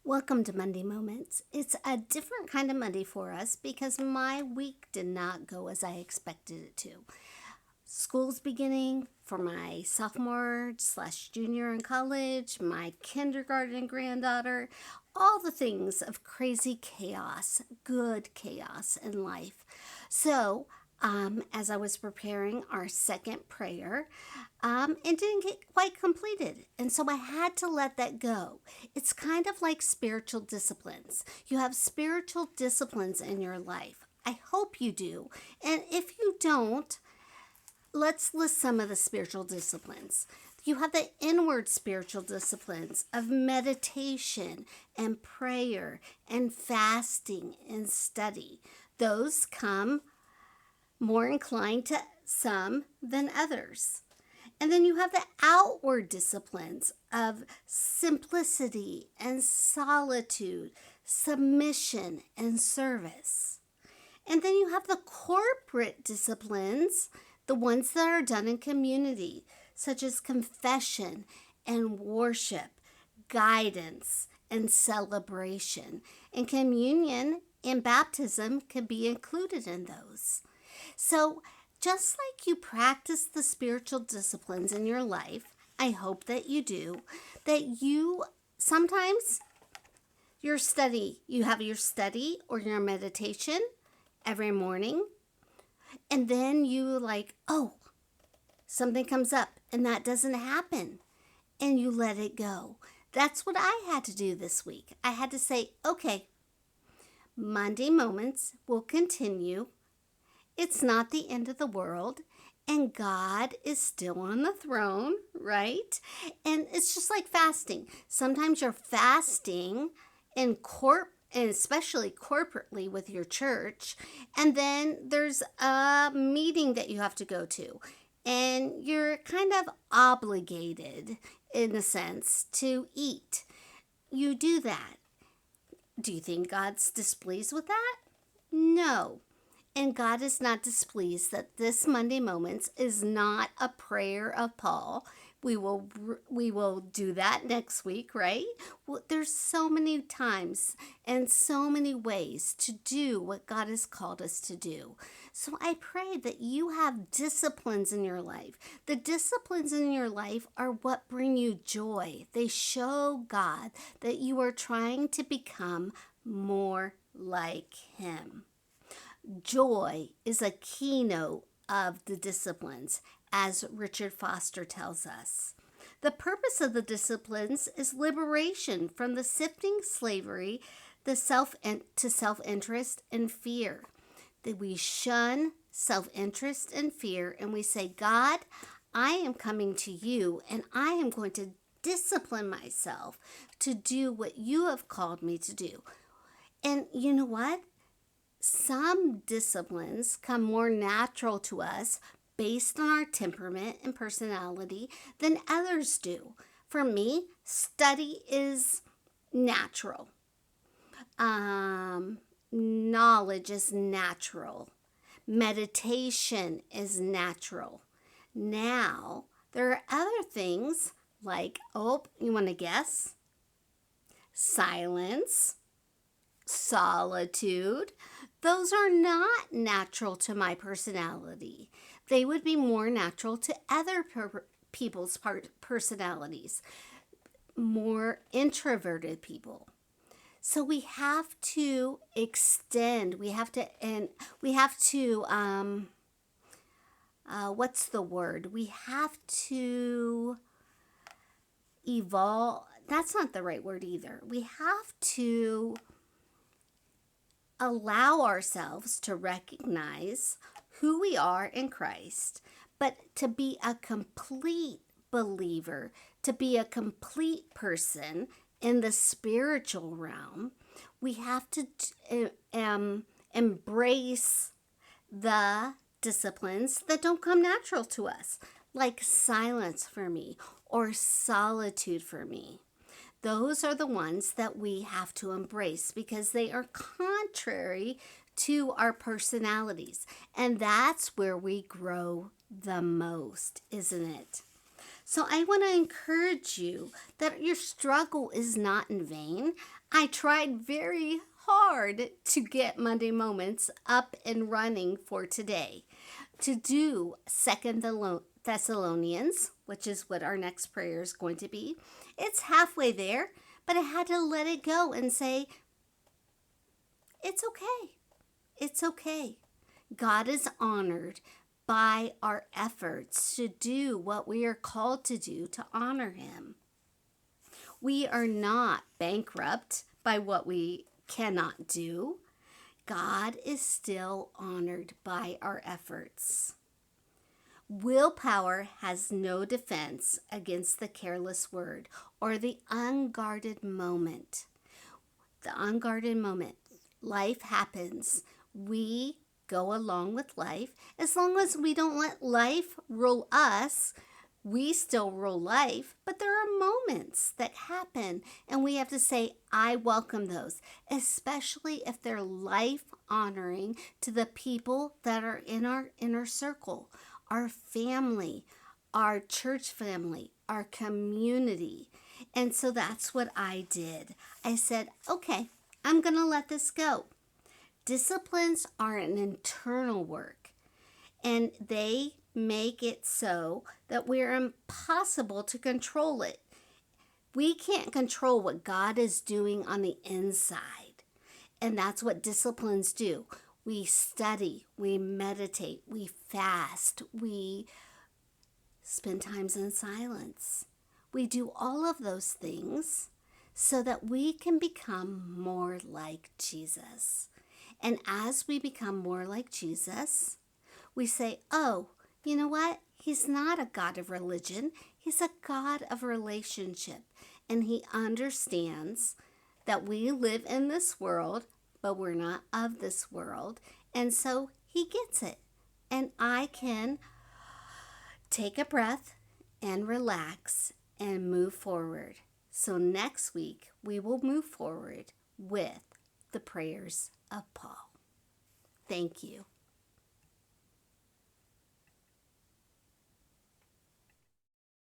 Welcome to Monday Moments. It's a different kind of Monday for us because my week did not go as I expected it to. School's beginning for my sophomore/junior in college, my kindergarten granddaughter, all the things of crazy chaos, good chaos in life. So, as I was preparing our second prayer, it didn't get quite completed. And so I had to let that go. It's kind of like spiritual disciplines. You have spiritual disciplines in your life. I hope you do. And if you don't, let's list some of the spiritual disciplines. You have the inward spiritual disciplines of meditation and prayer and fasting and study. Those come more inclined to some than others. And then you have the outward disciplines of simplicity and solitude, submission and service. And then you have the corporate disciplines, the ones that are done in community, such as confession and worship, guidance and celebration. And communion and baptism can be included in those. So, just like you practice the spiritual disciplines in your life, I hope that you do, that you sometimes you have your study or your meditation every morning, and then something comes up and that doesn't happen, and you let it go. That's what I had to do this week. I had to say, okay, Monday Moments will continue. It's not the end of the world, and God is still on the throne, right? And it's just like fasting. Sometimes you're fasting and especially corporately with your church, and then there's a meeting that you have to go to, and you're kind of obligated, in a sense, to eat. You do that. Do you think God's displeased with that? No. And God is not displeased that this Monday Moments is not a prayer of Paul. We will do that next week, right? Well, there's so many times and so many ways to do what God has called us to do. So I pray that you have disciplines in your life. The disciplines in your life are what bring you joy. They show God that you are trying to become more like Him. Joy is a keynote of the disciplines, as Richard Foster tells us. The purpose of the disciplines is liberation from the sifting slavery to self-interest and fear. That we shun self-interest and fear, and we say, God, I am coming to you, and I am going to discipline myself to do what you have called me to do. And you know what? Some disciplines come more natural to us based on our temperament and personality than others do. For me, study is natural. Knowledge is natural. Meditation is natural. Now, there are other things like, you want to guess? Silence, solitude. Those are not natural to my personality. They would be more natural to other people's personalities, more introverted people. So we have to extend, what's the word? We have to evolve. That's not the right word either. We have to allow ourselves to recognize who we are in Christ, but to be a complete believer, to be a complete person in the spiritual realm, we have to embrace the disciplines that don't come natural to us, like silence for me or solitude for me. Those are the ones that we have to embrace because they are contrary to our personalities. And that's where we grow the most, isn't it? So I want to encourage you that your struggle is not in vain. I tried very hard to get Monday Moments up and running for today, to do Second Thessalonians, which is what our next prayer is going to be. It's halfway there, but I had to let it go and say, it's okay. It's okay. God is honored by our efforts to do what we are called to do to honor Him. We are not bankrupt by what we cannot do. God is still honored by our efforts. Willpower has no defense against the careless word or the unguarded moment. The unguarded moment. Life happens. We go along with life. As long as we don't let life rule us, we still rule life. But there are moments that happen, and we have to say, I welcome those, especially if they're life honoring to the people that are in our inner circle, our family, our church family, our community. And so that's what I did. I said, okay, I'm going to let this go. Disciplines are an internal work, and they make it so that we're impossible to control it. We can't control what God is doing on the inside, and that's what disciplines do. We study, we meditate, we fast, we spend times in silence. We do all of those things so that we can become more like Jesus. And as we become more like Jesus, we say, oh, you know what? He's not a God of religion. He's a God of relationship. And He understands that we live in this world, but we're not of this world. And so He gets it. And I can take a breath and relax and move forward. So next week, we will move forward with the prayers of Paul. Thank you.